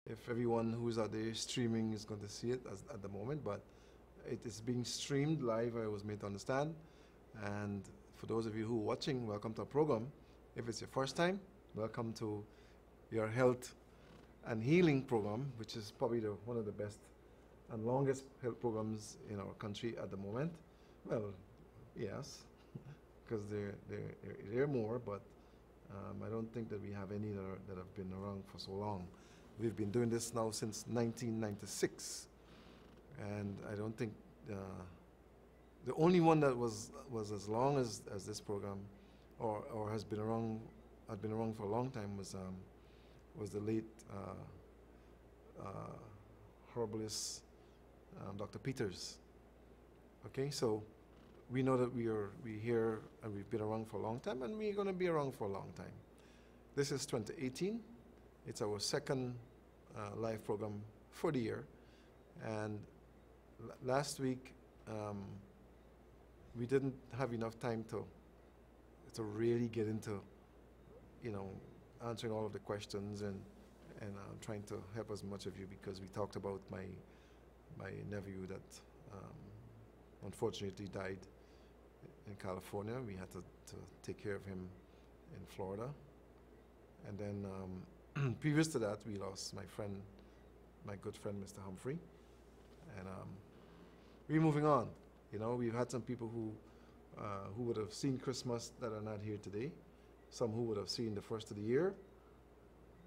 if everyone who's out there streaming is going to see it at the moment, but it is being streamed live, I was made to understand. And for those of you who are watching, welcome to our program. If it's your first time, welcome to your health and healing program, which is probably one of the best and longest health programs in our country at the moment. Well, yes, because there are more, but I don't think that we have any that have been around for so long. We've been doing this now since 1996, and I don't think the only one that was as long as this program, or had been around for a long time, was the late herbalist Dr. Peters. Okay, so we know that we're here and we've been around for a long time, and we're going to be around for a long time. This is 2018. It's our second live program for the year, and last week we didn't have enough time to really get into, you know, answering all of the questions and trying to help as much of you, because we talked about my nephew that unfortunately died in California. We had to take care of him in Florida. And then previous to that, we lost my good friend, Mr. Humphrey. And we're moving on. You know, we've had some people who would have seen Christmas that are not here today. Some who would have seen the first of the year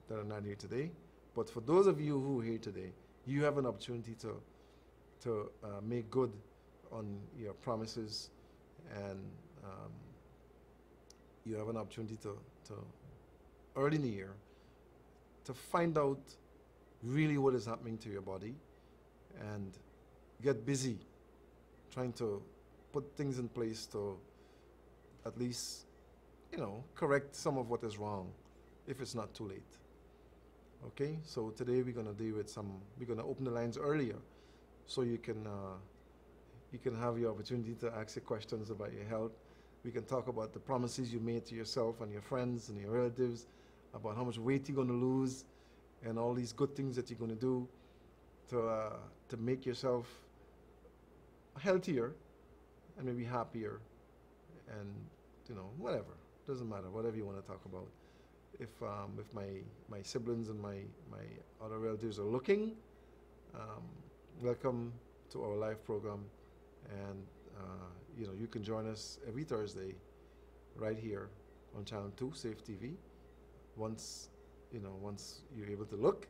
that are not here today. But for those of you who are here today, you have an opportunity to make good on your promises, and you have an opportunity to early in the year to find out really what is happening to your body and get busy trying to put things in place to at least, you know, correct some of what is wrong if it's not too late. Okay, so today we're going to deal with we're going to open the lines earlier so you can have your opportunity to ask your questions about your health. We can talk about the promises you made to yourself and your friends and your relatives, about how much weight you're going to lose and all these good things that you're going to do to make yourself healthier and maybe happier, and, you know, whatever. Doesn't matter, whatever you want to talk about. If my siblings and my other relatives are looking, welcome to our live program, and you know, you can join us every Thursday right here on Channel 2 Safe TV. Once you're able to look,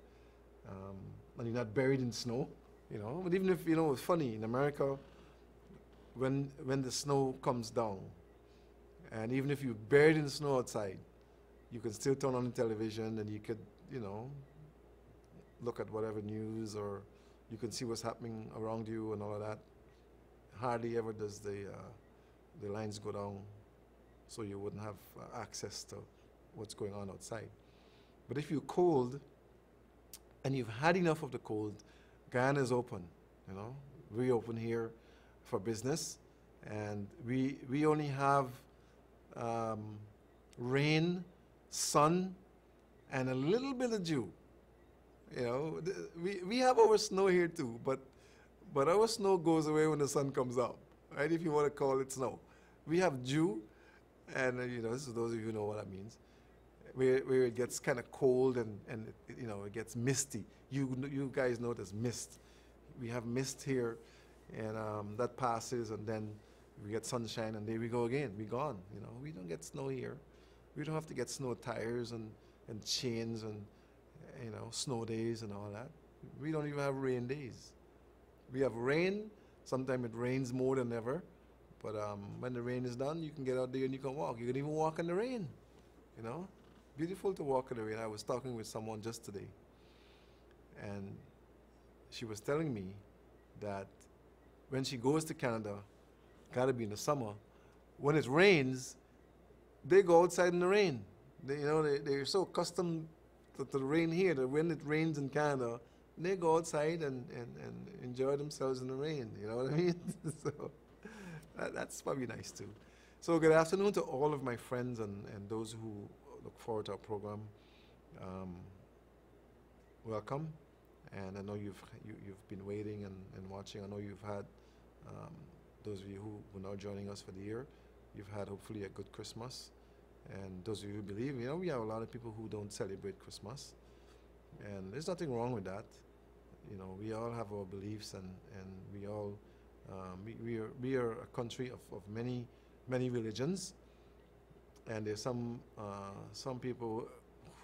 and you're not buried in snow, you know. But even if, you know, it's funny in America, when the snow comes down, and even if you're buried in the snow outside, you can still turn on the television and you could, you know, look at whatever news, or you can see what's happening around you and all of that. Hardly ever does the lines go down, so you wouldn't have access to what's going on outside. But if you're cold and you've had enough of the cold, Guyana is open. You know, we're open here for business, and we only have rain, sun, and a little bit of dew. You know, we have our snow here too, but our snow goes away when the sun comes out, right? If you want to call it snow, we have dew, and you know, this is those of you who know what that means, where it gets kind of cold and you know, it gets misty. You guys know there's mist. We have mist here, and that passes, and then we get sunshine, and there we go again. We're gone. You know, we don't get snow here. We don't have to get snow tires and chains and, you know, snow days and all that. We don't even have rain days. We have rain. Sometimes it rains more than ever. But when the rain is done, you can get out there and you can walk. You can even walk in the rain. You know, beautiful to walk in the rain. I was talking with someone just today, and she was telling me that when she goes to Canada, gotta be in the summer, when it rains, they go outside in the rain. They're so accustomed to the rain here that when it rains in Canada, they go outside and enjoy themselves in the rain. You know what I mean? So that's probably nice too. So good afternoon to all of my friends and those who look forward to our program. welcome. And I know you've been waiting and watching. I know you've had, um, those of you who are now joining us for the year, you've had hopefully a good Christmas. And those of you who believe, we have a lot of people who don't celebrate Christmas. And there's nothing wrong with that. We all have our beliefs, and we all, we are a country of many, many religions. And there's some people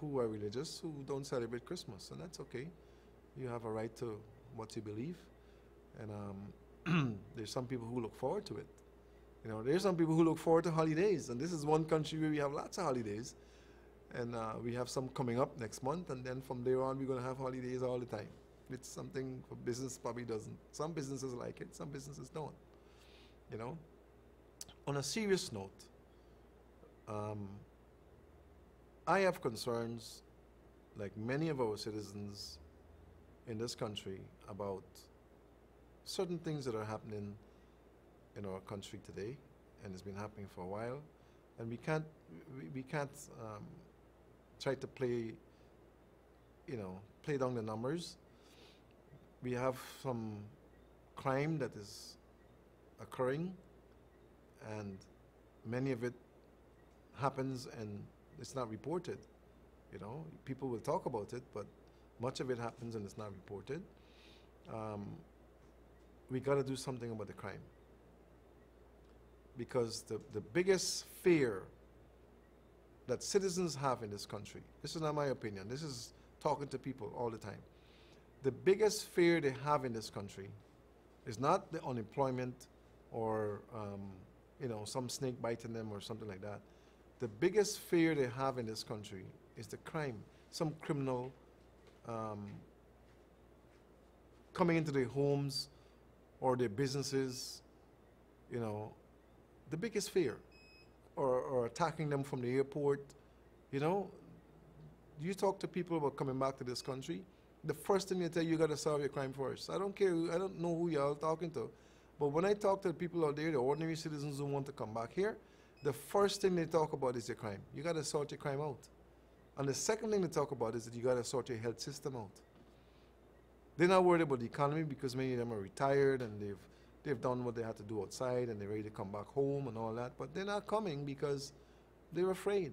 who are religious who don't celebrate Christmas, and that's okay. You have a right to what you believe, and there's some people who look forward to it. There's some people who look forward to holidays, and this is one country where we have lots of holidays, and we have some coming up next month, and then from there on we're going to have holidays all the time. It's something for business probably doesn't. Some businesses like it, some businesses don't. On a serious note, I have concerns, like many of our citizens in this country, about certain things that are happening in our country today, and it's been happening for a while, and we can't try to play down the numbers. We have some crime that is occurring, and many of it happens and it's not reported. People will talk about it, but much of it happens and it's not reported. We got to do something about the crime, because the biggest fear that citizens have in this country, this is not my opinion, this is talking to people all the time, the biggest fear they have in this country is not the unemployment or some snake biting them or something like that. The biggest fear they have in this country is the crime. Some criminal coming into their homes or their businesses, the biggest fear, or attacking them from the airport. You talk to people about coming back to this country, the first thing they tell you, you got to solve your crime first. I don't care, I don't know who y'all talking to, but when I talk to the people out there, the ordinary citizens who want to come back here, the first thing they talk about is your crime. You got to sort your crime out. And the second thing they talk about is that you got to sort your health system out. They're not worried about the economy, because many of them are retired and they've done what they had to do outside and they're ready to come back home and all that. But they're not coming because they're afraid.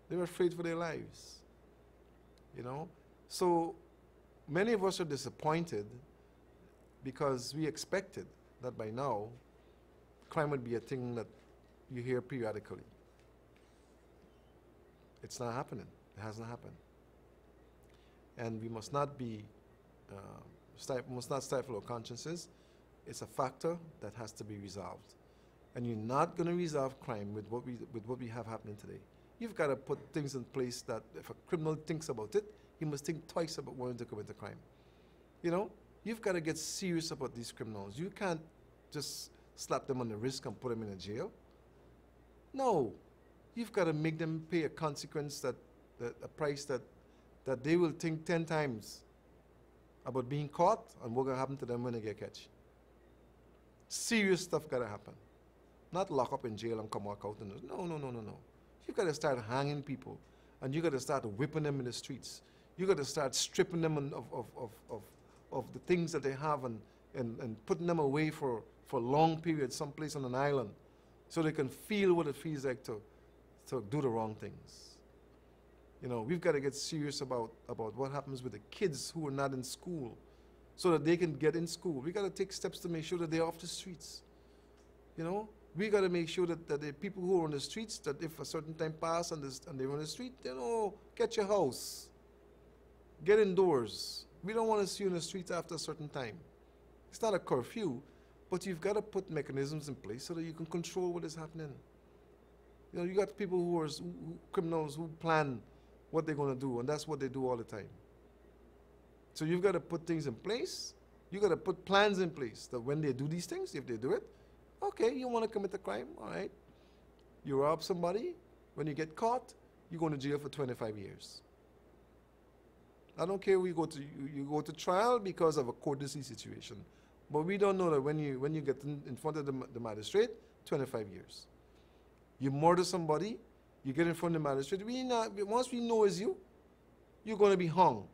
They're afraid for their lives. So many of us are disappointed because we expected that by now crime would be a thing that you hear periodically. It's not happening. It hasn't happened. And we must not be, must not stifle our consciences. It's a factor that has to be resolved. And you're not going to resolve crime with what we have happening today. You've got to put things in place that if a criminal thinks about it, he must think twice about wanting to commit a crime. You've got to get serious about these criminals. You can't just slap them on the wrist and put them in a jail. No, you've got to make them pay a consequence, a price that they will think 10 times about being caught and what's going to happen to them when they get catch. Serious stuff got to happen. Not lock up in jail and come walk out. No. You've got to start hanging people, and you got to start whipping them in the streets. You got to start stripping them of the things that they have and putting them away for long periods someplace on an island, so they can feel what it feels like to do the wrong things. We've got to get serious about what happens with the kids who are not in school, so that they can get in school. We got to take steps to make sure that they're off the streets. We got to make sure that the people who are on the streets, that if a certain time pass and they're on the street, get your house, get indoors. We don't want to see you on the streets after a certain time. It's not a curfew, but you've got to put mechanisms in place so that you can control what is happening. You got people who are criminals who plan what they're going to do, and that's what they do all the time. So you've got to put things in place. You've got to put plans in place that when they do these things, if they do it, okay, you want to commit a crime, all right. You rob somebody, when you get caught, you're going to jail for 25 years. I don't care where you go to trial because of a courtesy situation. But we don't know that when you get in front of the magistrate, 25 years. You murder somebody, you get in front of the magistrate, once we know it's you, you're going to be hung.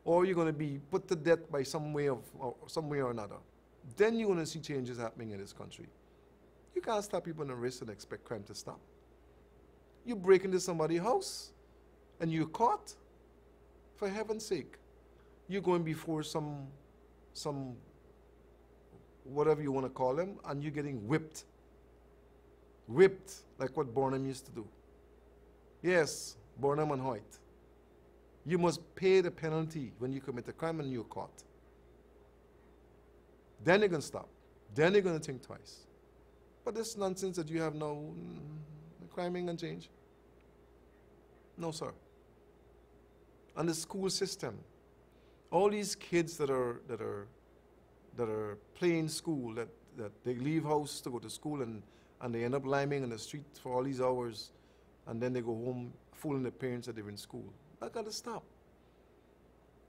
or you're going to be put to death by some way or another. Then you're going to see changes happening in this country. You can't stop people on the wrist and expect crime to stop. You break into somebody's house and you're caught, for heaven's sake. You're going before some whatever you want to call them, and you're getting whipped. Whipped, like what Burnham used to do. Yes, Burnham and Hoyt. You must pay the penalty when you commit a crime and you're caught. Then they're going to stop. Then they're going to think twice. But this nonsense that you have now, crime ain't going to change. No, sir. And the school system, all these kids that are playing school, that they leave house to go to school and they end up liming in the street for all these hours, and then they go home fooling their parents that they're in school. That got to stop.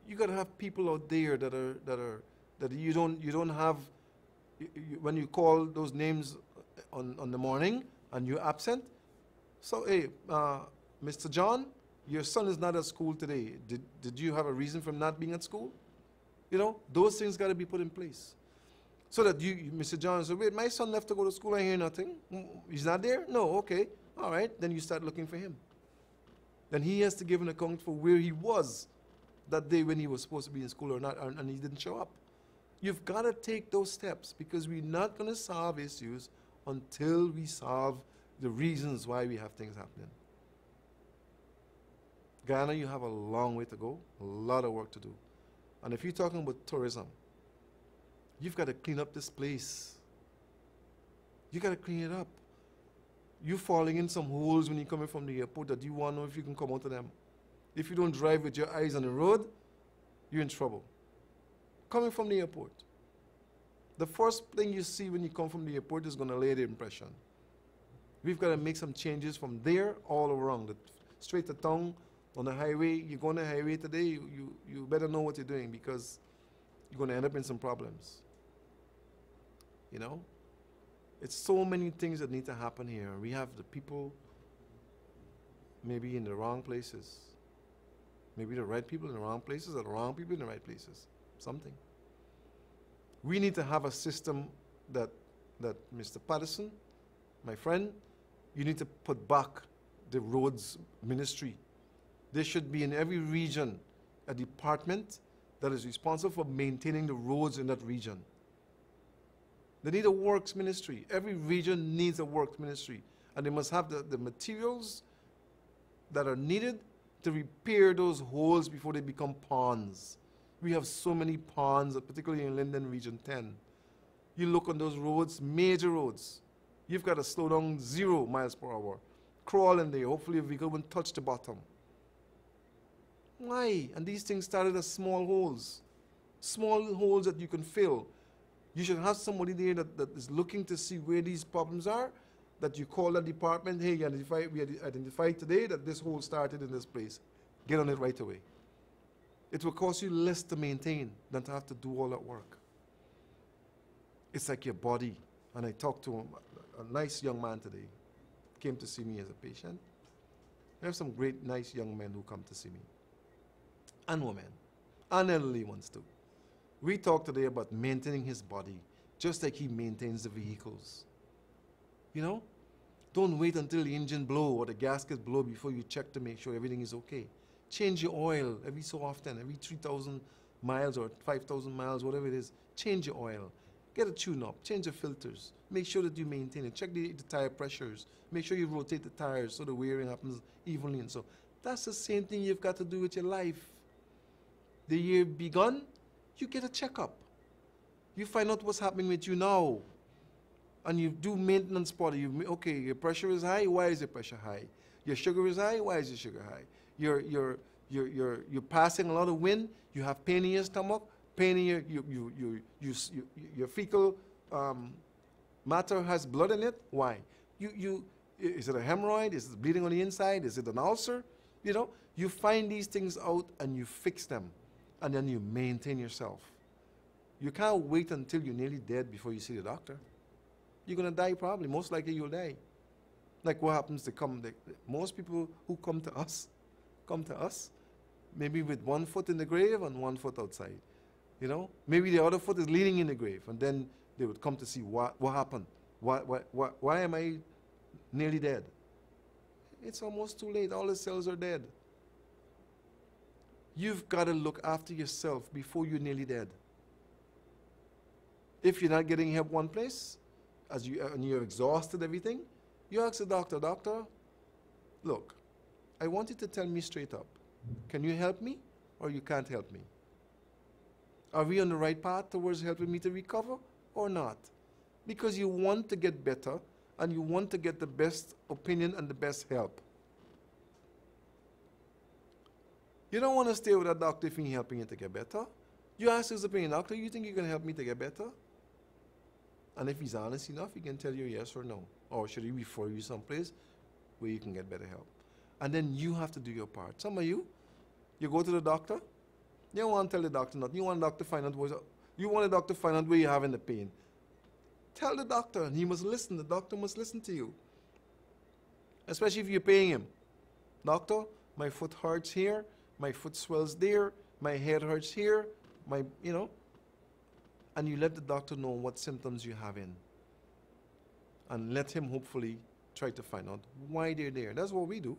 You got to have people out there that you don't have. When you call those names on the morning and you're absent, so hey, Mr. John, your son is not at school today. Did you have a reason for him not being at school? You know, those things got to be put in place. So that Mr. John said, wait, my son left to go to school, I hear nothing. He's not there? No, okay. All right, then you start looking for him. Then he has to give an account for where he was that day when he was supposed to be in school or not, and he didn't show up. You've got to take those steps, because we're not going to solve issues until we solve the reasons why we have things happening. Guyana, you have a long way to go, a lot of work to do. And if you're talking about tourism, you've got to clean up this place. You got to clean it up. You're falling in some holes when you're coming from the airport that you want to know if you can come out of them. If you don't drive with your eyes on the road, you're in trouble. Coming from the airport, the first thing you see when you come from the airport is going to lay the impression. We've got to make some changes from there all around, straight to town, on the highway. You go on the highway today, you better know what you're doing, because you're going to end up in some problems. You know? It's so many things that need to happen here. We have the people maybe in the wrong places. Maybe the right people in the wrong places, or the wrong people in the right places. Something. We need to have a system that Mr. Patterson, my friend, you need to put back the roads ministry. There should be in every region a department that is responsible for maintaining the roads in that region. They need a works ministry. Every region needs a works ministry. And they must have the materials that are needed to repair those holes before they become ponds. We have so many ponds, particularly in Linden Region 10. You look on those roads, major roads, you've got to slow down 0 miles per hour. Crawl in there, hopefully your vehicle won't touch the bottom. Why? And these things started as small holes that you can fill. You should have somebody there that is looking to see where these problems are, that you call that department, hey, we identified today that this hole started in this place. Get on it right away. It will cost you less to maintain than to have to do all that work. It's like your body. And I talked to him, a nice young man today, came to see me as a patient. I have some great, nice young men who come to see me. And women. And elderly ones too. We talked today about maintaining his body, just like he maintains the vehicles. You know? Don't wait until the engine blow or the gasket blow before you check to make sure everything is okay. Change your oil every so often, every 3,000 miles or 5,000 miles, whatever it is. Change your oil. Get a tune-up. Change the filters. Make sure that you maintain it. Check the tire pressures. Make sure you rotate the tires so the wearing happens evenly and so. That's the same thing you've got to do with your life. The year begun, you get a checkup. You find out what's happening with you now. And you do maintenance part. Okay, your pressure is high. Why is your pressure high? Your sugar is high. Why is your sugar high? You're passing a lot of wind. You have pain in your stomach. Pain in your fecal matter has blood in it. Why? Is it a hemorrhoid? Is it bleeding on the inside? Is it an ulcer? You know, you find these things out and you fix them, and then you maintain yourself. You can't wait until you're nearly dead before you see the doctor. You're gonna die probably. Most likely you'll die. Like what happens most people who come to us maybe with one foot in the grave and one foot outside. You know, maybe the other foot is leaning in the grave, and then they would come to see what happened. Why am I nearly dead? It's almost too late. All the cells are dead. You've got to look after yourself before you're nearly dead. If you're not getting help one place, and you're exhausted everything, you ask the doctor, doctor, look, I want you to tell me straight up. Can you help me or you can't help me? Are we on the right path towards helping me to recover or not? Because you want to get better and you want to get the best opinion and the best help. You don't want to stay with a doctor if he's helping you to get better. You ask his opinion, doctor, you think you can help me to get better? And if he's honest enough, he can tell you yes or no. Or should he refer you someplace where you can get better help? And then you have to do your part. Some of you go to the doctor, you don't want to tell the doctor nothing. You want the doctor to find out where you're having the pain. Tell the doctor, and he must listen. The doctor must listen to you. Especially if you're paying him. Doctor, my foot hurts here, my foot swells there, my head hurts here, and you let the doctor know what symptoms you're having. And let him hopefully try to find out why they're there. That's what we do.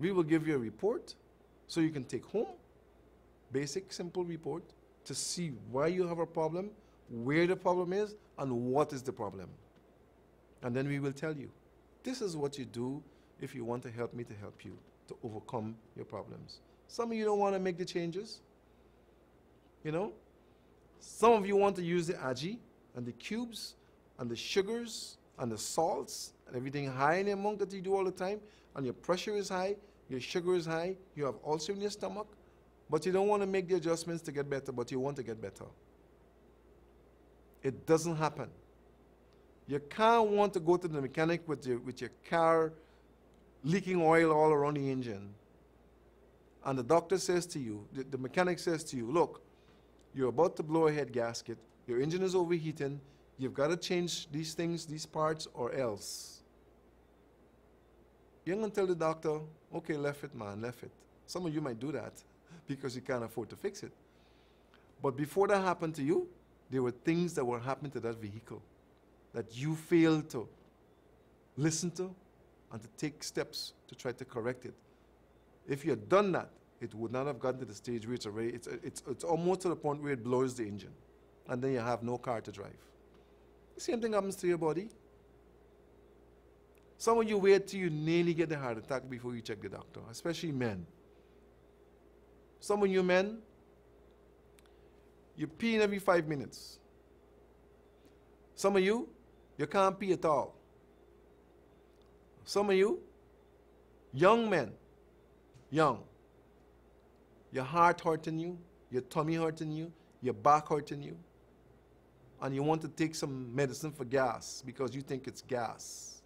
We will give you a report so you can take home, basic, simple report, to see why you have a problem, where the problem is, and what is the problem. And then we will tell you, this is what you do if you want to help me to help you to overcome your problems. Some of you don't want to make the changes. You know? Some of you want to use the Agi and the cubes and the sugars and the salts and everything high in the amount that you do all the time, and your pressure is high, your sugar is high, you have ulcer in your stomach, but you don't want to make the adjustments to get better, but you want to get better. It doesn't happen. You can't want to go to the mechanic with your car leaking oil all around the engine. And the doctor says to you, the mechanic says to you, look, you're about to blow a head gasket, your engine is overheating, you've got to change these things, these parts, or else. You're going to tell the doctor, okay, left it, man, left it. Some of you might do that because you can't afford to fix it. But before that happened to you, there were things that were happening to that vehicle that you failed to listen to and to take steps to try to correct it. If you had done that, it would not have gotten to the stage where it's almost to the point where it blows the engine, and then you have no car to drive. The same thing happens to your body. Some of you wait till you nearly get a heart attack before you check the doctor, especially men. Some of you men, you pee in every 5 minutes. Some of you can't pee at all. Some of you, young men, young, your heart hurting you, your tummy hurting you, your back hurting you, and you want to take some medicine for gas because you think it's gas.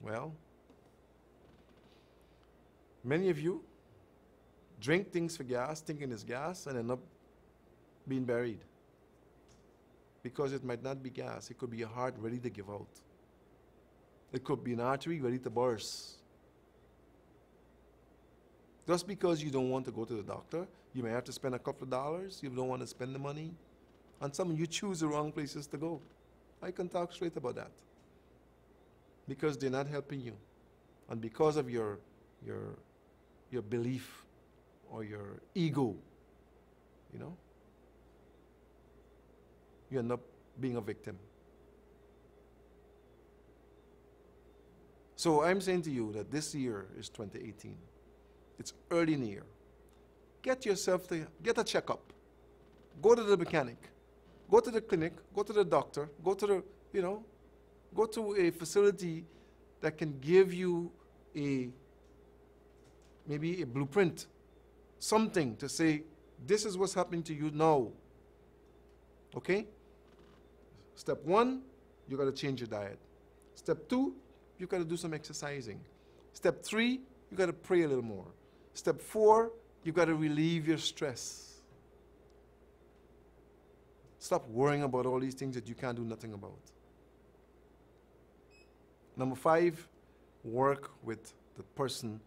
Well, many of you drink things for gas, thinking it's gas, and end up being buried. Because it might not be gas. It could be a heart ready to give out. It could be an artery ready to burst. Just because you don't want to go to the doctor, you may have to spend a couple of dollars. You don't want to spend the money. And some of you choose the wrong places to go. I can talk straight about that. Because they're not helping you. And because of your belief or your ego, you know, you end up being a victim. So I'm saying to you that this year is 2018. It's early in the year. Get a checkup. Go to the mechanic. Go to the clinic. Go to the doctor. Go to go to a facility that can give you maybe a blueprint, something to say, this is what's happening to you now. Okay? Step 1, you got to change your diet. Step 2, you got to do some exercising. Step 3, you got to pray a little more. Step 4, you got to relieve your stress. Stop worrying about all these things that you can't do nothing about. Number 5, work with the person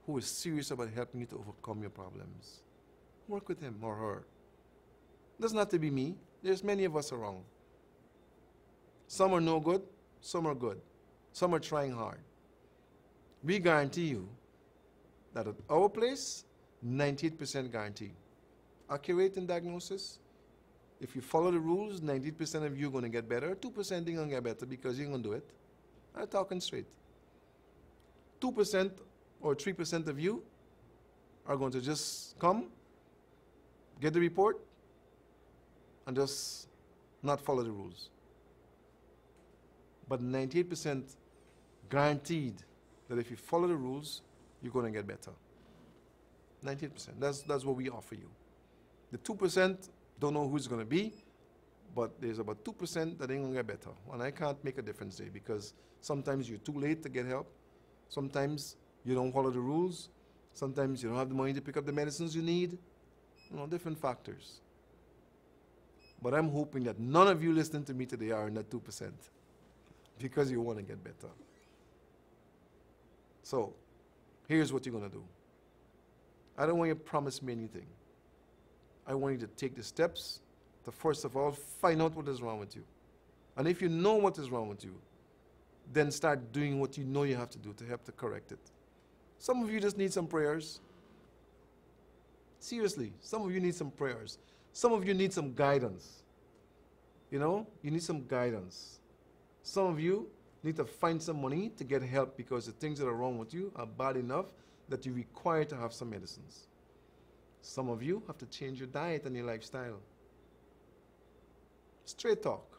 who is serious about helping you to overcome your problems. Work with him or her. Doesn't have to be me. There's many of us around. Some are no good, some are good. Some are trying hard. We guarantee you that at our place, 98% guarantee. Accurate in diagnosis. If you follow the rules, 98% of you are going to get better. 2% ain't going to get better because you're going to do it. I'm talking straight. 2% or 3% of you are going to just come, get the report, and just not follow the rules. But 98% guaranteed that if you follow the rules, you're going to get better. 98%. That's what we offer you. The 2% don't know who it's going to be, but there's about 2% that ain't going to get better. And I can't make a difference there because sometimes you're too late to get help. Sometimes you don't follow the rules. Sometimes you don't have the money to pick up the medicines you need. You know, different factors. But I'm hoping that none of you listening to me today are in that 2% because you want to get better. So, here's what you're going to do. I don't want you to promise me anything. I want you to take the steps to, first of all, find out what is wrong with you. And if you know what is wrong with you, then start doing what you know you have to do to help to correct it. Some of you just need some prayers. Seriously, some of you need some prayers. Some of you need some guidance. You know, you need some guidance. Some of you need to find some money to get help because the things that are wrong with you are bad enough that you require to have some medicines. Some of you have to change your diet and your lifestyle. Straight talk.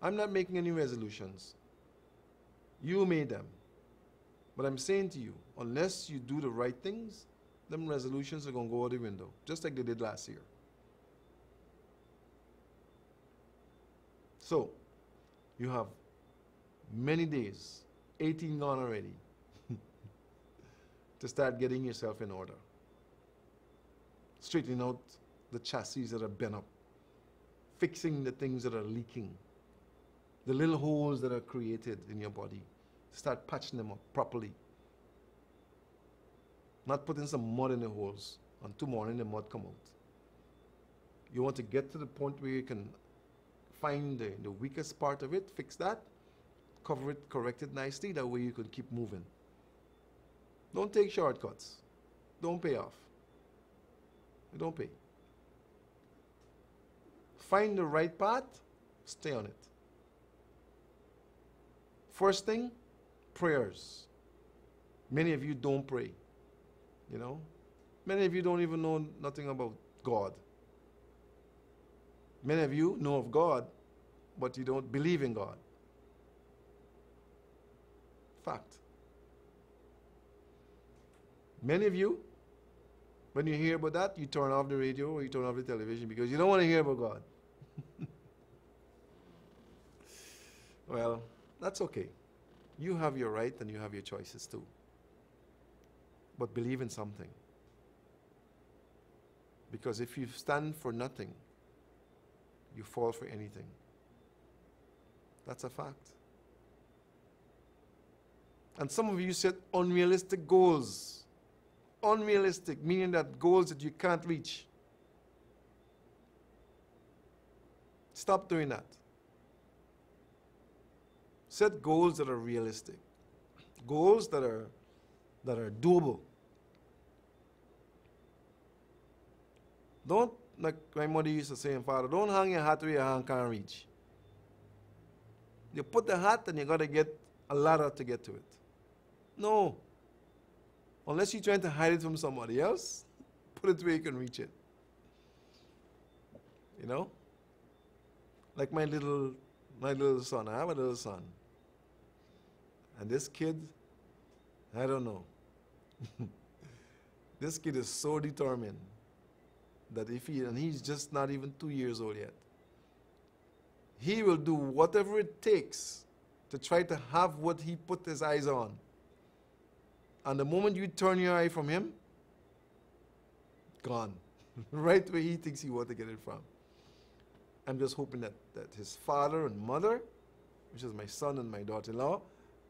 I'm not making any resolutions. You made them. But I'm saying to you, unless you do the right things, them resolutions are going to go out the window, just like they did last year. So, you have many days, 18 gone already, to start getting yourself in order. Straightening out the chassis that are bent up. Fixing the things that are leaking. The little holes that are created in your body. Start patching them up properly. Not putting some mud in the holes and tomorrow the mud come out. You want to get to the point where you can find the weakest part of it, fix that, cover it, correct it nicely, that way you can keep moving. Don't take shortcuts. Don't pay off. You don't pay. Find the right path, stay on it. First thing, prayers. Many of you don't pray. You know? Many of you don't even know nothing about God. Many of you know of God, but you don't believe in God. Fact. Many of you, when you hear about that, you turn off the radio or you turn off the television because you don't want to hear about God. Well, that's okay. You have your right and you have your choices too. But believe in something. Because if you stand for nothing, you fall for anything. That's a fact. And some of you set unrealistic goals. Unrealistic, meaning that goals that you can't reach. Stop doing that. Set goals that are realistic. Goals that are doable. Don't, like my mother used to say, Father, don't hang your hat where your hand can't reach. You put the hat and you got to get a ladder to get to it. No. Unless you're trying to hide it from somebody else, put it where you can reach it. You know? Like my little son. I have a little son. And this kid, I don't know. This kid is so determined that and he's just not even 2 years old yet. He will do whatever it takes to try to have what he put his eyes on. And the moment you turn your eye from him, gone. Right where he thinks he wants to get it from. I'm just hoping that his father and mother, which is my son and my daughter-in-law,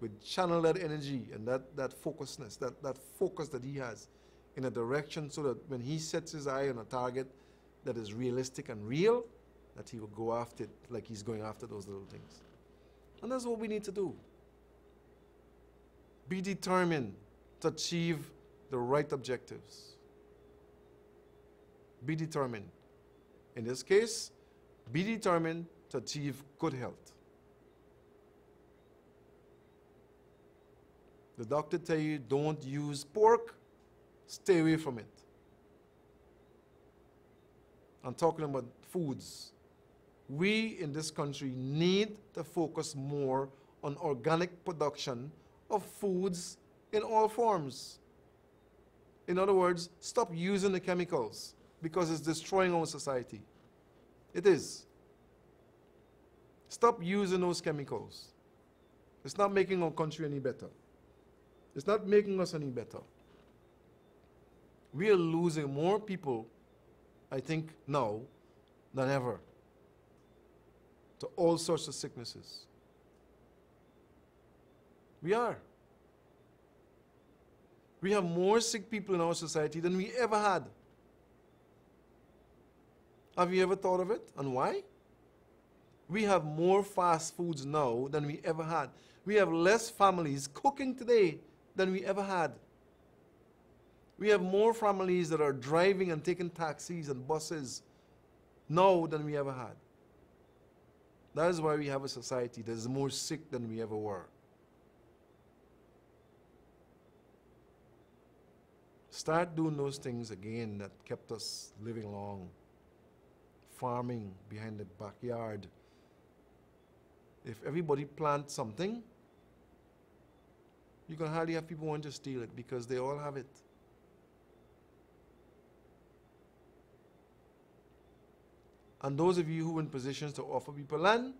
with channel that energy and that focusedness, that focus that he has in a direction so that when he sets his eye on a target that is realistic and real, that he will go after it like he's going after those little things. And that's what we need to do. Be determined to achieve the right objectives. Be determined. In this case, be determined to achieve good health. The doctor tell you don't use pork, stay away from it. I'm talking about foods. We in this country need to focus more on organic production of foods in all forms. In other words, stop using the chemicals because it's destroying our society. It is. Stop using those chemicals. It's not making our country any better. It's not making us any better. We are losing more people, I think, now than ever to all sorts of sicknesses. We are. We have more sick people in our society than we ever had. Have you ever thought of it and why? We have more fast foods now than we ever had. We have less families cooking today than we ever had. We have more families that are driving and taking taxis and buses now than we ever had. That is why we have a society that is more sick than we ever were. Start doing those things again that kept us living long. Farming behind the backyard. If everybody plants something, you can hardly have people want to steal it because they all have it. And those of you who are in positions to offer people land,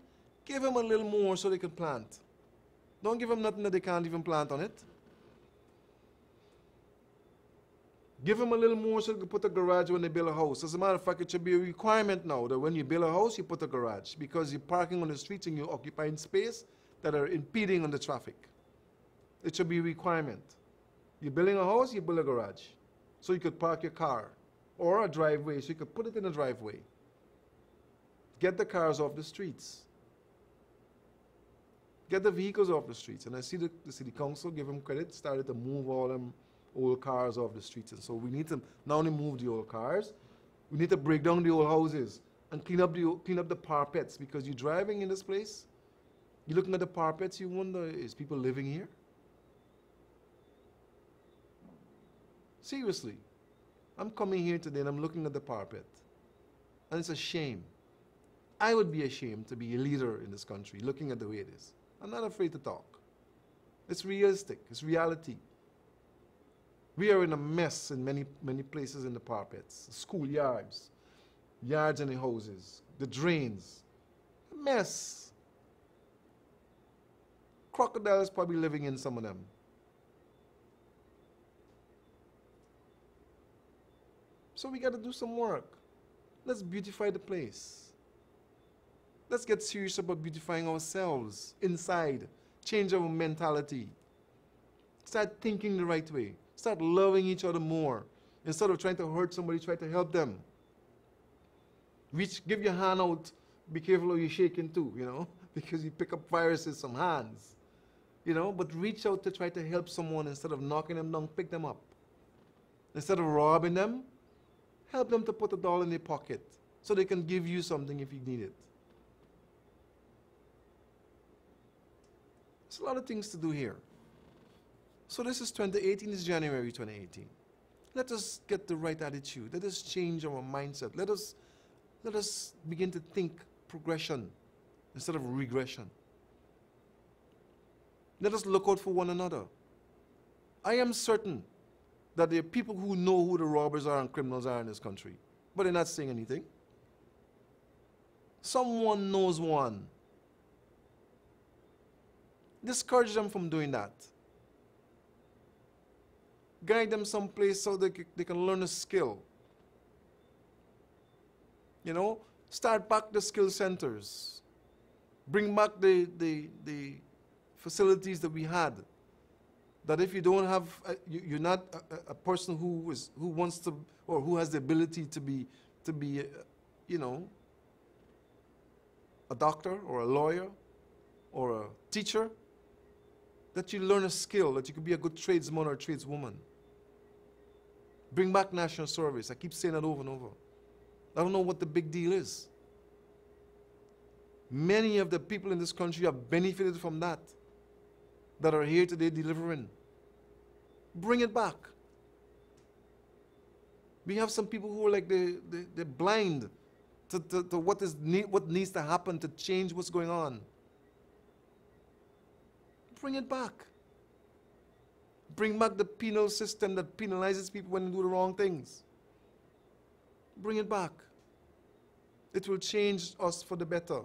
give them a little more so they can plant. Don't give them nothing that they can't even plant on it. Give them a little more so they can put a garage when they build a house. As a matter of fact, it should be a requirement now that when you build a house, you put a garage because you're parking on the streets and you're occupying space that are impeding on the traffic. It should be a requirement. You're building a house, you build a garage. So you could park your car or a driveway, so you could put it in a driveway. Get the cars off the streets. Get the vehicles off the streets. And I see the city council, give them credit, started to move all them old cars off the streets. And so we need to not only move the old cars, we need to break down the old houses and clean up the parapets, because you're driving in this place, you're looking at the parapets, you wonder, is people living here? Seriously. I'm coming here today and I'm looking at the parapet. And it's a shame. I would be ashamed to be a leader in this country looking at the way it is. I'm not afraid to talk. It's realistic. It's reality. We are in a mess in many places in the parapets. Schoolyards, yards in the houses, the drains. A mess. Crocodiles probably living in some of them. So we got to do some work. Let's beautify the place. Let's get serious about beautifying ourselves inside. Change our mentality. Start thinking the right way. Start loving each other more. Instead of trying to hurt somebody, try to help them. Give your hand out. Be careful how you're shaking too, because you pick up viruses from hands. But reach out to try to help someone instead of knocking them down, pick them up. Instead of robbing them, help them to put $1 in their pocket so they can give you something if you need it. There's a lot of things to do here. So this is 2018, this is January 2018. Let us get the right attitude. Let us change our mindset. Let us begin to think progression instead of regression. Let us look out for one another. I am certain that there are people who know who the robbers are and criminals are in this country, but they're not saying anything. Someone knows one. Discourage them from doing that. Guide them someplace so they can learn a skill. Start back the skill centers. Bring back the facilities that we had. That if you don't have, you're not a person who wants to, or who has the ability to be, you know, a doctor or a lawyer or a teacher, that you learn a skill, that you could be a good tradesman or a tradeswoman. Bring back national service. I keep saying that over and over. I don't know what the big deal is. Many of the people in this country have benefited from that are here today delivering. Bring it back. We have some people who are like they're blind to what needs to happen to change what's going on. Bring it back. Bring back the penal system that penalizes people when they do the wrong things. Bring it back. It will change us for the better.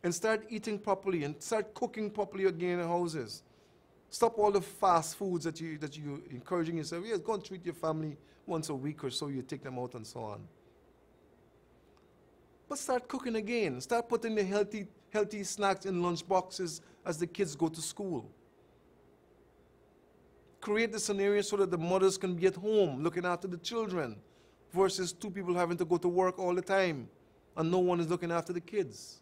And start eating properly and start cooking properly again in houses. Stop all the fast foods that you're encouraging yourself. Yes, go and treat your family once a week or so. You take them out and so on. But start cooking again. Start putting the healthy snacks in lunch boxes as the kids go to school. Create the scenario so that the mothers can be at home looking after the children versus two people having to go to work all the time and no one is looking after the kids.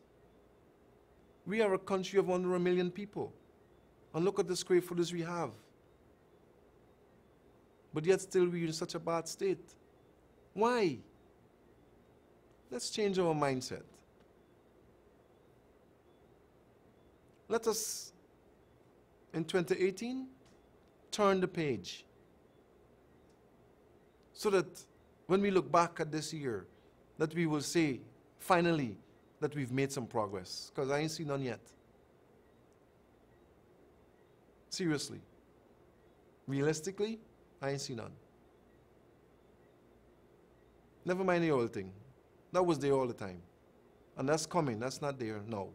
We are a country of under 1 million people. And look at the square footage we have. But yet still we're in such a bad state. Why? Let's change our mindset. Let us, in 2018, turn the page. So that when we look back at this year, that we will say, finally, that we've made some progress. Because I ain't seen none yet. Seriously. Realistically, I ain't seen none. Never mind the oil thing. That was there all the time. And that's coming. That's not there now.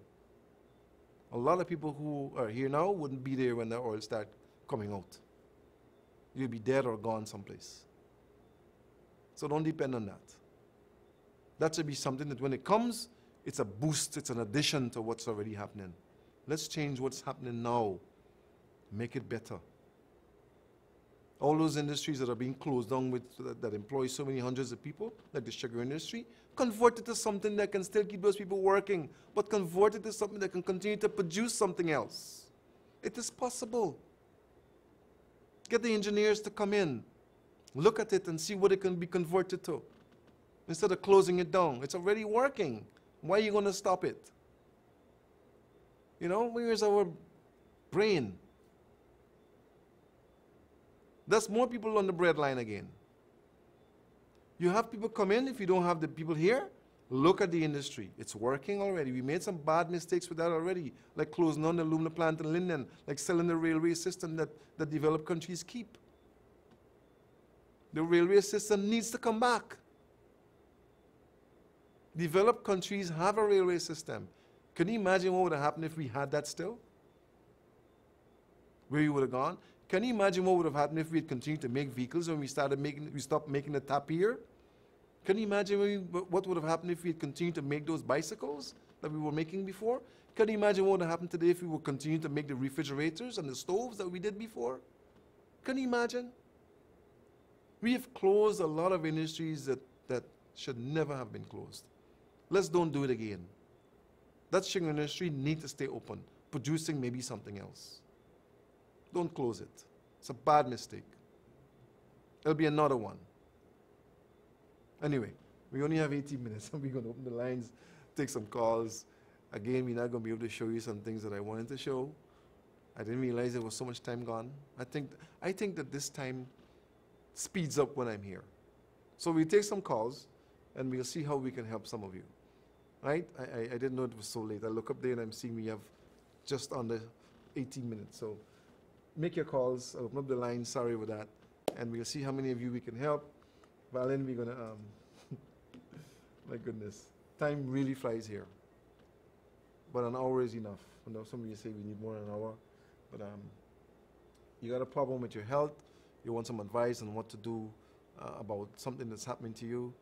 A lot of people who are here now wouldn't be there when the oil starts coming out. You'll be dead or gone someplace. So don't depend on that. That should be something that when it comes, it's a boost, it's an addition to what's already happening. Let's change what's happening now. Make it better. All those industries that are being closed down that employ so many hundreds of people, like the sugar industry, convert it to something that can still keep those people working, but convert it to something that can continue to produce something else. It is possible. Get the engineers to come in, look at it and see what it can be converted to. Instead of closing it down. It's already working. Why are you going to stop it? You know, where's our brain? There's more people on the breadline again. You have people come in. If you don't have the people here, look at the industry. It's working already. We made some bad mistakes with that already, like closing down the aluminum plant in Linden, like selling the railway system that developed countries keep. The railway system needs to come back. Developed countries have a railway system. Can you imagine what would have happened if we had that still? Where you would have gone? Can you imagine what would have happened if we had continued to make vehicles when we stopped making the Tapir? Can you imagine what would have happened if we had continued to make those bicycles that we were making before? Can you imagine what would have happened today if we would continue to make the refrigerators and the stoves that we did before? Can you imagine? We have closed a lot of industries that should never have been closed. Let's don't do it again. That sugar industry needs to stay open, producing maybe something else. Don't close it. It's a bad mistake. It'll be another one. Anyway, we only have 18 minutes, and we're going to open the lines, take some calls. Again, we're not going to be able to show you some things that I wanted to show. I didn't realize there was so much time gone. I think that this time speeds up when I'm here. So we'll take some calls, and we'll see how we can help some of you. Right? I didn't know it was so late. I look up there, and I'm seeing we have just under 18 minutes. So make your calls. I'll open up the line. Sorry about that. And we'll see how many of you we can help. Valen, we're going to, my goodness, time really flies here. But an hour is enough. I know some of you say we need more than an hour. But you got a problem with your health. You want some advice on what to do about something that's happening to you.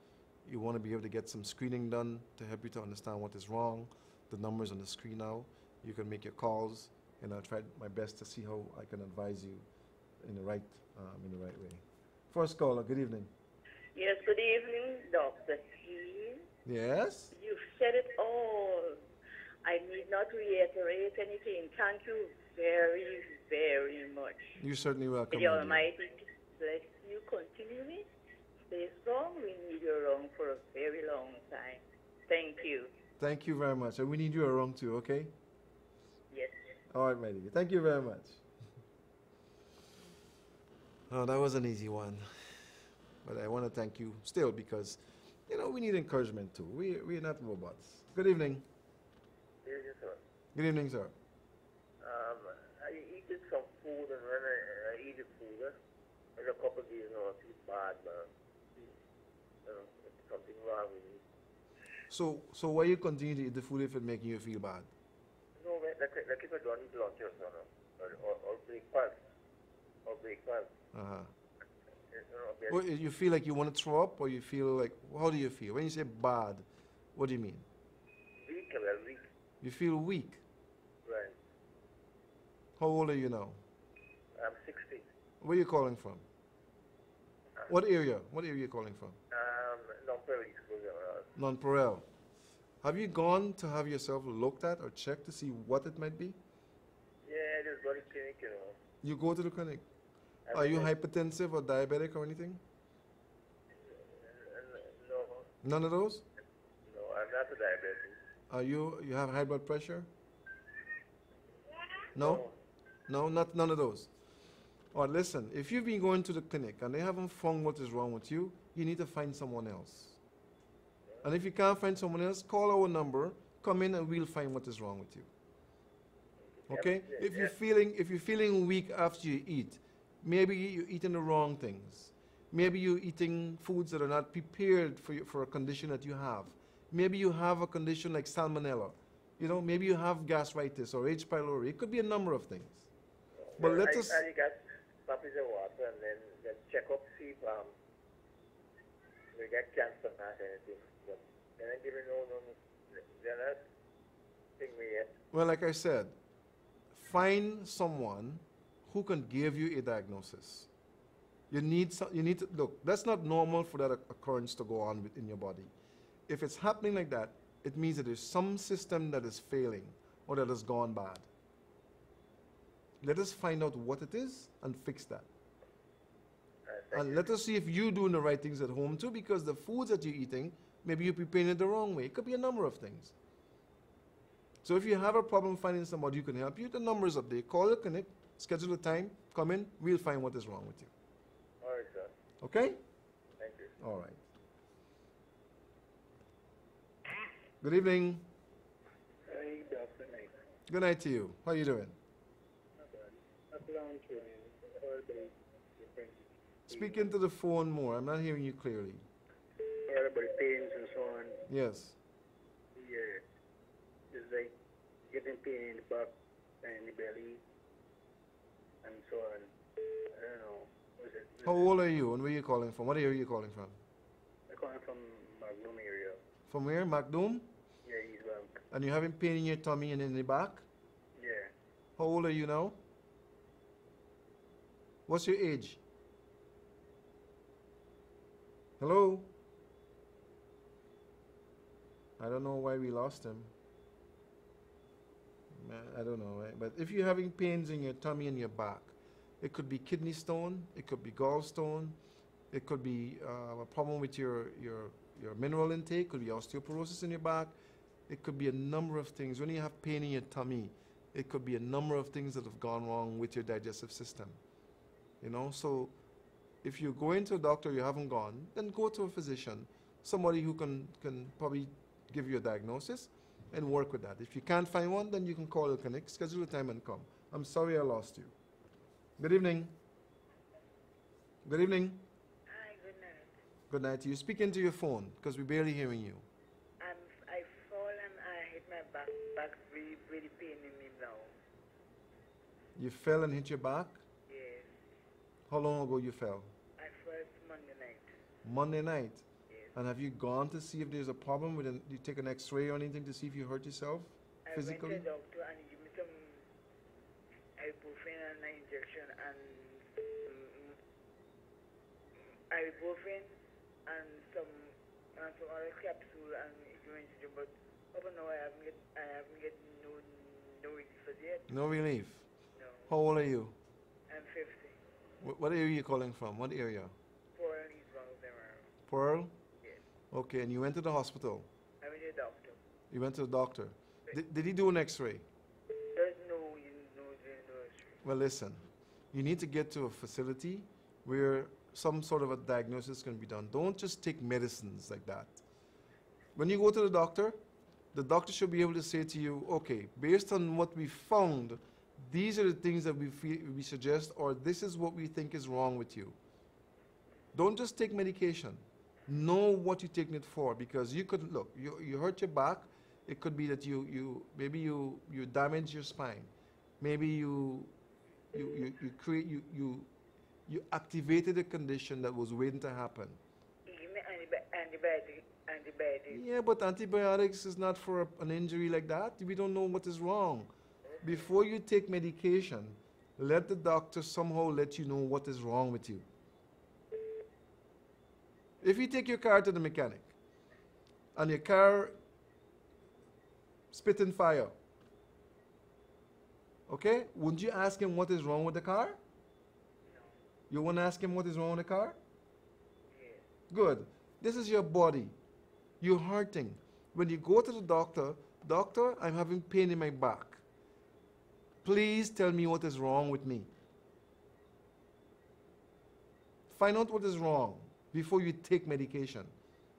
You want to be able to get some screening done to help you to understand what is wrong. the numbers on the screen now. You can make your calls, and I'll try my best to see how I can advise you in the right way. First caller, good evening. Yes, good evening, Dr. T. Yes? You've said it all. I need not reiterate anything. Thank you very, very much. You're certainly May welcome, the my dear. Almighty bless you continually. Stay strong. We need you around for a very long time. Thank you. Thank you very much. And we need you around too, okay? Yes. All right, my dear. Thank you very much. Oh, that was an easy one. But I want to thank you still because, we need encouragement too. We're not robots. Good evening. Yes, yes, sir. Good evening, sir. I eated some food, and when I eat the food, in a couple of days now, I feel bad, man. Something wrong with me. So why you continue to eat the food if it's making you feel bad? No, man, like if I don't eat lunch or something, or breakfast, Uh-huh. then, Well, you feel like you want to throw up, or you feel like, how do you feel? When you say bad, what do you mean? weak. You feel weak. Right. How old are you now? I'm 60. Where are you calling from? What area? What area are you calling from? Not very school. Nonpareil. Have you gone to have yourself looked at or checked to see what it might be? Yeah, there's body clinic, You go to the clinic. I Are you mean, hypertensive or diabetic or anything? No, None of those? no, I'm not a diabetic. You have high blood pressure? No? No, not none of those. Or listen, if you've been going to the clinic and they haven't found what is wrong with you, you need to find someone else. And if you can't find someone else, call our number, come in and we'll find what is wrong with you. Okay? Yeah, If you're feeling weak after you eat, maybe you're eating the wrong things. Maybe you're eating foods that are not prepared for a condition that you have. Maybe you have a condition like salmonella. Maybe you have gastritis or H. pylori. It could be a number of things. But let us. I got puppies of water and then check up, see if we get cancer or not anything. But then I didn't know, they're not thing me yet. Well, like I said, find someone who can give you a diagnosis. You need to look. That's not normal for that occurrence to go on in your body. If it's happening like that, it means that there's some system that is failing or that has gone bad. Let us find out what it is and fix that. And let us see if you're doing the right things at home too, because the foods that you're eating, maybe you're preparing it the wrong way. It could be a number of things. So if you have a problem finding somebody who can help you, the number is up there. Call the clinic, schedule a time, come in, we'll find what is wrong with you. All right, sir. Okay? Thank you. All right. Good evening. Hey, Dr. Nick. Good night to you. How are you doing? Not bad. Not long to all day. Speak into the phone more. I'm not hearing you clearly. All about pains and so on. Yes. Yeah. It's like getting pain in the back and in the belly and so on. I don't know. What's it? How old are you and where are you calling from? What area are you calling from? I'm calling from Magnum area. From where? Macdoom? Yeah, East Bank. And you're having pain in your tummy and in the back? Yeah. How old are you now? What's your age? Hello? I don't know why we lost him. I don't know, right? But if you're having pains in your tummy and your back, it could be kidney stone, it could be gallstone, it could be a problem with your mineral intake, could be osteoporosis in your back, it could be a number of things. When you have pain in your tummy, it could be a number of things that have gone wrong with your digestive system. So if you go into a doctor, you haven't gone, then go to a physician, somebody who can probably give you a diagnosis and work with that. If you can't find one, then you can call the clinic, schedule a time and come. I'm sorry I lost you. Good evening. Good evening. Hi, good night. Good night to you. Speak into your phone because we're barely hearing you. I fall and I hit my back. Back really, really paining me now. You fell and hit your back? Yes. How long ago you fell? I fell Monday night. Monday night. Yes. And have you gone to see if there's a problem with you take an x-ray or anything to see if you hurt yourself? physically? went to the doctor and he gave me some ibuprofen and an injection and ibuprofen and some other capsule and it went to but up now I haven't get no relief as yet. No relief. No. How old are you? I'm 50. What area are you calling from? What area? Four and he's one of them are. Pearl? Yes. Okay, and you went to the hospital. I went to the doctor. You went to the doctor. Did he do an x-ray? There's no history. Well, listen. You need to get to a facility where some sort of a diagnosis can be done. Don't just take medicines like that. When you go to the doctor should be able to say to you, okay, based on what we found, these are the things that we suggest, or this is what we think is wrong with you. Don't just take medication. Know what you're taking it for, because you could, look, you hurt your back. It could be that maybe you damage your spine. Maybe you activated a condition that was waiting to happen. He gave me antibiotics. Yeah, but antibiotics is not for an injury like that. We don't know what is wrong. Before you take medication, let the doctor somehow let you know what is wrong with you. If you take your car to the mechanic and your car spit in fire, okay, wouldn't you ask him what is wrong with the car? No. You wouldn't ask him what is wrong with the car? Yes. Good. This is your body. You're hurting. When you go to the doctor, doctor, I'm having pain in my back. Please tell me what is wrong with me. Find out what is wrong before you take medication.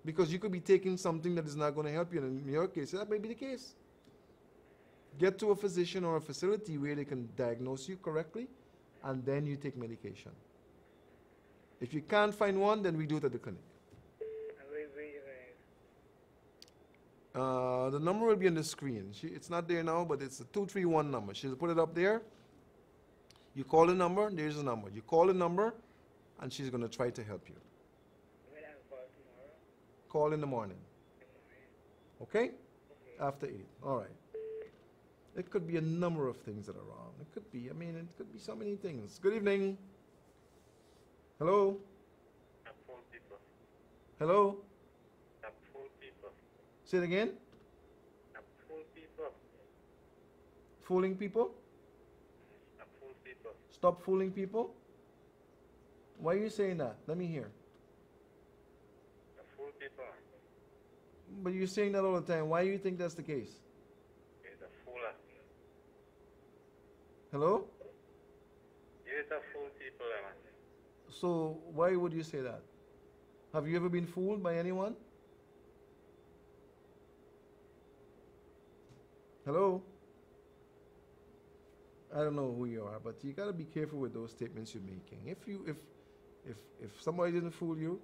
Because you could be taking something that is not going to help you. And in your case, that may be the case. Get to a physician or a facility where they can diagnose you correctly, and then you take medication. If you can't find one, then we do it at the clinic. The number will be on the screen. It's not there now, but it's a 231 number. She'll put it up there. You call the number, there's the number. You call the number, and she's going to try to help you. When I call tomorrow? Call in the morning. Okay? After 8. All right. It could be a number of things that are wrong. It could be so many things. Good evening. Hello? Hello? Say it again. Fooling people? Stop fooling people? Why are you saying that? Let me hear. But you're saying that all the time. Why do you think that's the case? Hello? So why would you say that? Have you ever been fooled by anyone? Hello? I don't know who you are, but you gotta be careful with those statements you're making. If somebody didn't fool you,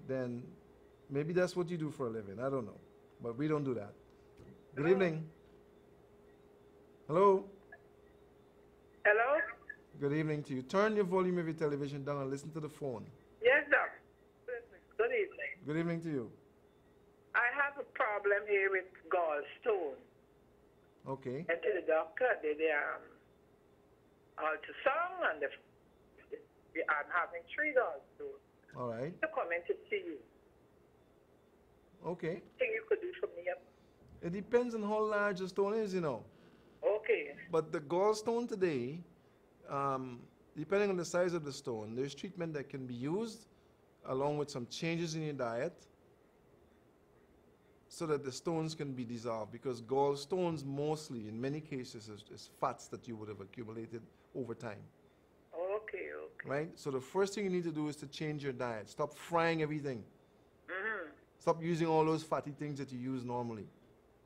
then maybe that's what you do for a living. I don't know. But we don't do that. Good evening. Hello? Hello? Good evening to you. Turn your volume of your television down and listen to the phone. Yes, sir. Good evening. Good evening to you. I have a problem here with gallstone. Okay. Went to the doctor, did the ultrasound, and I'm having 3 gallstones. All right. To come in to see you. Okay. Think you could do for me? It depends on how large the stone is, you know. Okay. But the gallstone today, depending on the size of the stone, there's treatment that can be used along with some changes in your diet so that the stones can be dissolved, because gallstones mostly, in many cases, is fats that you would have accumulated over time. Okay. Right? So the first thing you need to do is to change your diet. Stop frying everything. Mm-hmm. Stop using all those fatty things that you use normally.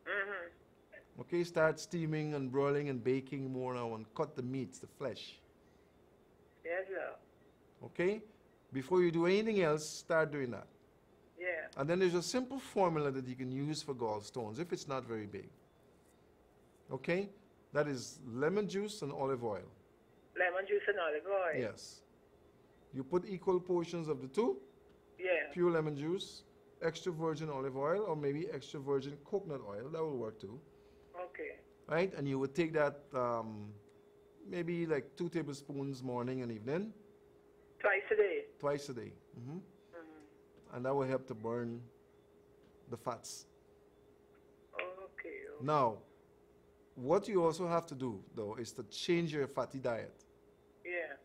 Mm-hmm. Okay, start steaming and broiling and baking more now, and cut the meats, the flesh. Yes, sir. Okay? Before you do anything else, start doing that. Yeah. And then there's a simple formula that you can use for gallstones if it's not very big. Okay? That is lemon juice and olive oil. Lemon juice and olive oil. Yes. You put equal portions of the two. Yeah. Pure lemon juice, extra virgin olive oil, or maybe extra virgin coconut oil. That will work too. Okay. right? And you would take that maybe like 2 tablespoons morning and evening, Twice a day. twice a day. And that will help to burn the fats. Okay. Now, what you also have to do, though, is to change your fatty diet. Yeah.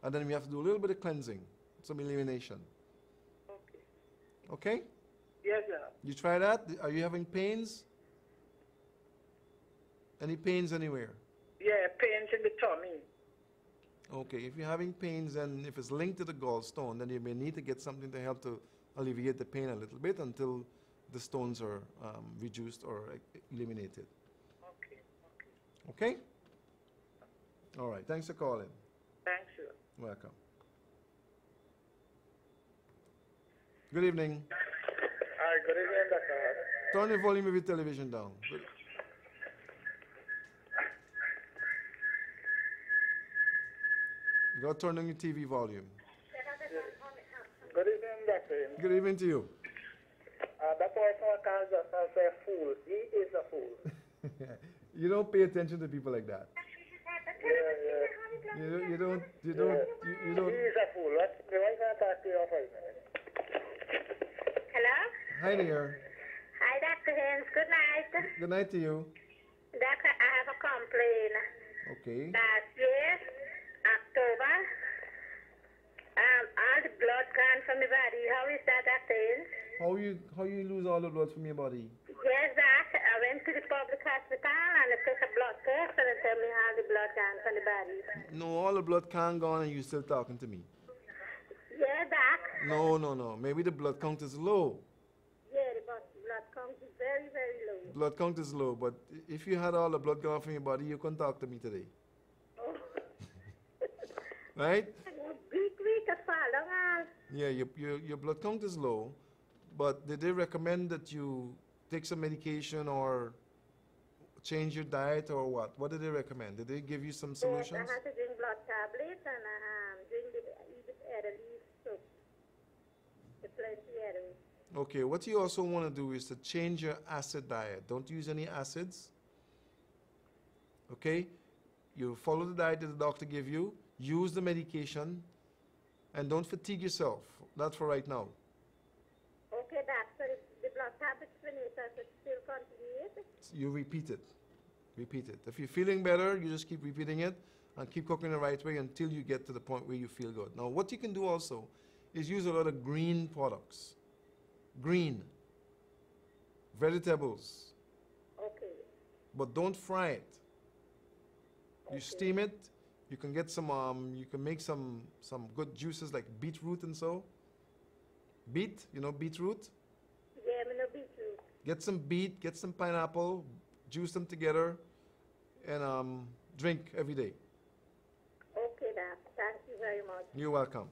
And then we have to do a little bit of cleansing, some elimination. Okay. Okay? Yes, sir. You try that? Are you having pains? Any pains anywhere? Yeah, pains in the tummy. Okay, if you're having pains and if it's linked to the gallstone, then you may need to get something to help to alleviate the pain a little bit until the stones are reduced or eliminated. Okay. Okay? All right, thanks for calling. Thanks, sir. Welcome. Good evening. Hi, good evening, Dr. Turn the volume of your television down. You got to turn on your TV volume. Good evening, Dr. Good evening to you. That person calls us a fool. He is a fool. You don't pay attention to people like that. Yeah. You don't. He is a fool. Why can't I talk to you for a minute? Hello? Hi there. Hi, Dr. Haynes. Good night. Good night to you. Doctor, I have a complaint. Okay. Last year, October, all the blood gone from the body. How is that, Dr. Haynes? How you lose all the blood from your body? Yes, Doc. I went to the public hospital and they took a blood test and they tell me all the blood gone from the body. No, all the blood can't go on and you still talking to me. Yeah, Doc. No. Maybe the blood count is low. Yeah, the blood count is very, very low. Blood count is low, but if you had all the blood gone from your body, you couldn't talk to me today. Oh. Right? Week as far long as. Yeah, your blood count is low, but did they recommend that you take some medication or change your diet or what? What did they recommend? Did they give you some Yes, solutions? I had to drink blood tablets and eat the other leaf soup. The plenty other. Okay, what you also want to do is to change your acid diet. Don't use any acids. Okay? You follow the diet that the doctor gave you, use the medication, and don't fatigue yourself. That's for right now. Okay, doctor, the blood tablets finished, I should still continue it? You repeat it. Repeat it. If you're feeling better, you just keep repeating it and keep cooking the right way until you get to the point where you feel good. Now, what you can do also is use a lot of green products. Green. Vegetables. Okay. But don't fry it. You steam it. You can get some, you can make some good juices like beetroot and so. Beet, you know beetroot? Yeah, me no beetroot. Get some beet, get some pineapple, juice them together, and drink every day. Okay, doc. Thank you very much. You're welcome.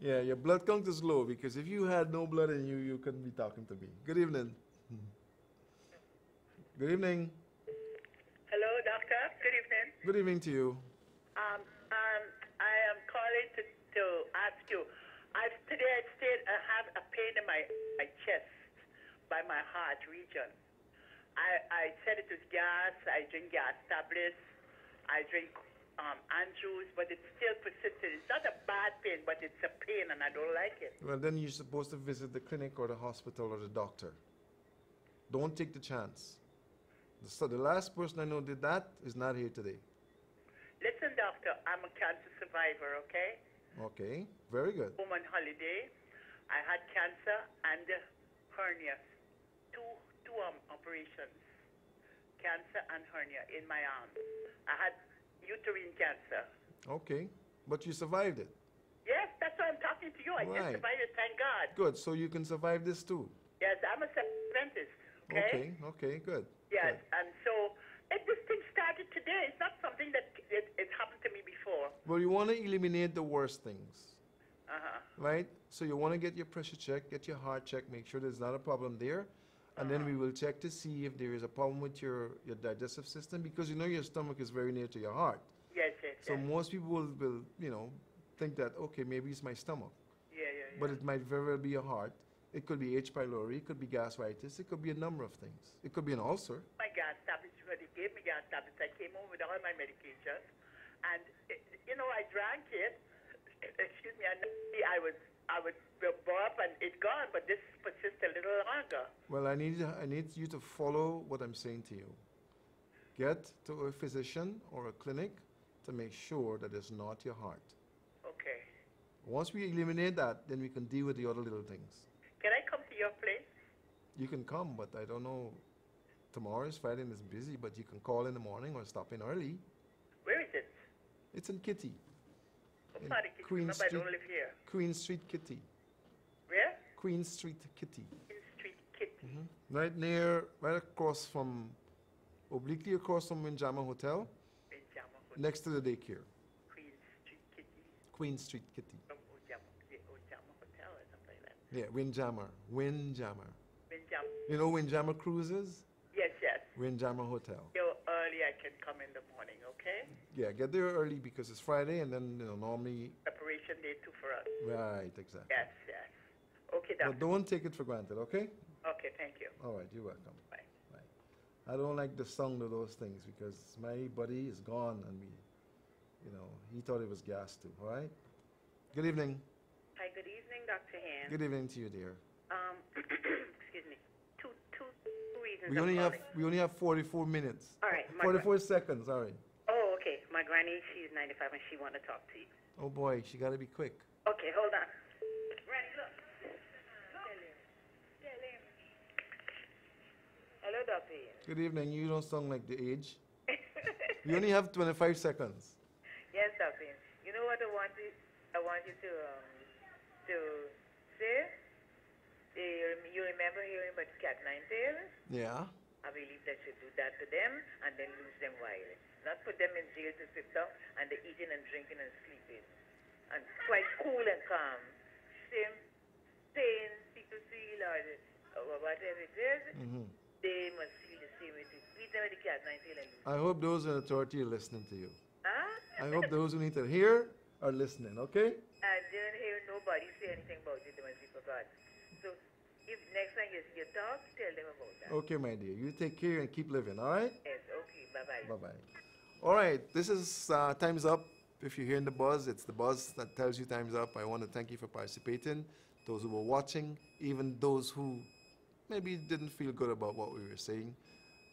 Yeah, your blood count is low because if you had no blood in you, you couldn't be talking to me. Good evening. Good evening. Hello, doctor. Good evening. Good evening to you. I am calling to ask you. Today I have a pain in my chest by my heart region. I said it was gas. I drink gas tablets. I drink Andrews, but it's still persistent. It's not a bad pain, but it's a pain, and I don't like it. Well, then you're supposed to visit the clinic or the hospital or the doctor. Don't take the chance. So the last person I know did that is not here today. Listen, doctor, I'm a cancer survivor, okay? Okay, very good. Home on holiday. I had cancer and hernia. Two operations. Cancer and hernia in my arm. I had uterine cancer. Okay, but you survived it. Yes, that's why I'm talking to you. I Right. just survived it, thank God. Good, so you can survive this too. Yes, I'm a Adventist, okay? Okay, good. Yes, Good. and so this thing started today. It's not something that it happened to me before. Well, you want to eliminate the worst things, Uh-huh. right? So you want to get your pressure checked, get your heart checked, make sure there's not a problem there. And then we will check to see if there is a problem with your digestive system because you know your stomach is very near to your heart. Yes. So most people will think that, okay, maybe it's my stomach. Yeah. But it might very well be your heart. It could be H. pylori, it could be gastritis, it could be a number of things. It could be an ulcer. My God. gave me gas tablets. I came home with all my medication, and I drank it. Excuse me, and I would burp and it gone, but this persists a little longer. Well, I need you to follow what I'm saying to you. Get to a physician or a clinic to make sure that it's not your heart. Okay. Once we eliminate that, then we can deal with the other little things. Can I come to your place? You can come, but I don't know. Tomorrow is Friday and it's busy, but you can call in the morning or stop in early. Where is it? It's in Kitty. What In part of Kitty? Queen Remember, I Street. don't live here. Queen Street, Kitty. Where? Queen Street, Kitty. In Street Kitty. Right across from, obliquely across from Windjammer Hotel, Windjammer Hotel. next to the daycare. Queen Street Kitty. Queen Street, Kitty. From Windjammer Hotel or something like that. Yeah, Windjammer. Windjammer. You know Windjammer Cruises? Yes, yes. Windjammer Hotel. So early I can come in the morning, okay? Yeah, get there early because it's Friday and then, normally, Preparation day too for us. right, exactly. Yes, yes. Okay, doctor. But don't take it for granted, okay? Okay, thank you. All right, you're welcome. Bye. Bye. I don't like the sound of those things because my buddy is gone and he thought it was gas too, all right? Good evening. Hi, good evening, Dr. Hand. Good evening to you, dear. Excuse me. Two reasons We I'm only have calling. 44 minutes. All right. 44 seconds, sorry. Oh, okay. My granny, she's 95 and she want to talk to you. Oh boy, she got to be quick. Okay, hold on. Granny, look. Tell him. Hello, Dr. Hand. Good evening. You don't sound like the age. We only have 25 seconds. Yes, Dr. Hand. You know what I want you to say? You remember hearing about cat nine tails? Yeah. I believe they should do that to them and then lose them violence. Not put them in jail to sit down and they're eating and drinking and sleeping. And quite cool and calm. Same pain people feel or whatever it is, they must feel the same way too. Treat them with the cat nine tail and lose. I hope those in authority are listening to you. Huh? I hope those who need to hear are listening, okay? I didn't hear nobody say anything about it, they must be forgot. So if next time you talk, tell them about that. Okay, my dear. You take care and keep living, all right? Yes, okay, bye-bye. Bye-bye. All right, this is Time's Up. If you're hearing the buzz, it's the buzz that tells you time's up. I want to thank you for participating, those who were watching, even those who maybe didn't feel good about what we were saying.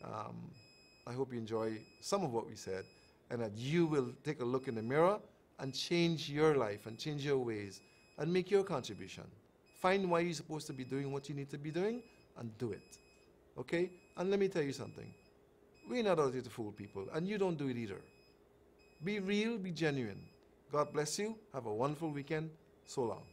I hope you enjoy some of what we said and that you will take a look in the mirror and change your life and change your ways and make your contribution. Find why you're supposed to be doing what you need to be doing and do it. Okay? And let me tell you something. We're not out here to fool people, and you don't do it either. Be real, be genuine. God bless you. Have a wonderful weekend. So long.